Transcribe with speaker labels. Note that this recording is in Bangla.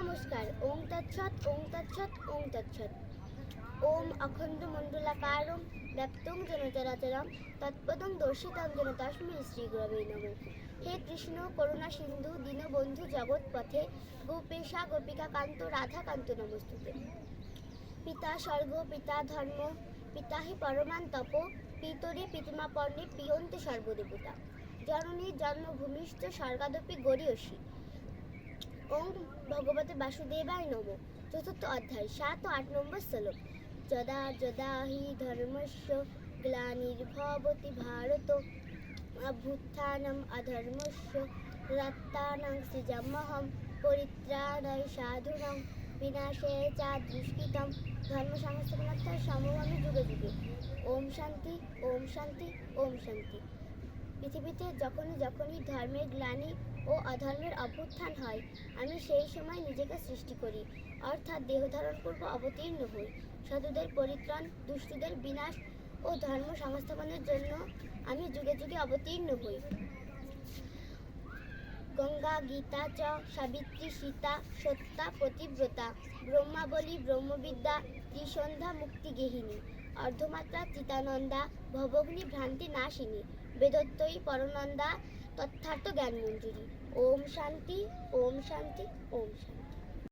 Speaker 1: নমস্কার। ওম তৎসৎ ওম তৎসৎ ওম তৎসৎ। ওম অখণ্ডমণ্ডলাকারং ব্যাপ্তং যেন চরাচরং তৎপদং দর্শিতং যেন তস্मै শ্রীগুরবে নমঃ। হে কৃষ্ণ করুণা সিন্ধু দীনবন্ধু জগৎপথে গোপেশা গোপিকা কান্ত রাধাকান্ত নমস্তুতে। পিতা স্বর্গ পিতা ধর্ম পিতা হি পরমাং তপ পিতরি পিতমা পর্ণে পিয়ন্তে সর্বদেবতা জননী জন্মভূমিশ্চ স্বর্গাদপি গরীয়সী। ওম ভগবতে বাসুদেবায় নমঃ। চতুর্থ অধ্যায় 7 ও 8 নম্বর শ্লোক। যদা যদা হি ধর্মস্য গ্লানির্ভবতি ভারত অভ্যুত্থানম অধর্মস্য তদাত্মানং সৃজাম্যহং পরিত্রাণায় সাধুনাং বিনাশে চ দুষ্কৃতম ধর্ম সংস্থাপনার্থায় সমভাবে যুগে যুগে। ওম শান্তি ওম শান্তি ওম শান্তি। পৃথিবীতে যখনই যখনই ধর্মের গ্লানি ও অধর্মের অভ্যুত্থান হয়, আমি সেই সময় নিজেকে সৃষ্টি করি, অর্থাৎ দেহধারণপূর্ব অবতীর্ণ হই। সাধুদের পরিত্রাণ, দুষ্টদের বিনাশ ও ধর্ম সংস্থাপনের জন্য আমি যুগে যুগে অবতীর্ণ হই। গঙ্গা গীতা চ সাবিত্রী সীতা সত্যা পতিব্রতা ব্রহ্মাবলী ব্রহ্মবিদ্যা ত্রিসন্ধ্যা মুক্তিগেহিনী অর্ধমাত্রা চিতানন্দা ভবগ্নি ভ্রান্তি নাশিনী বেদত্তয়ী পরনন্দা তথার্থ জ্ঞান মঞ্জুরি। ওম শান্তি ওম শান্তি ওম শান্তি।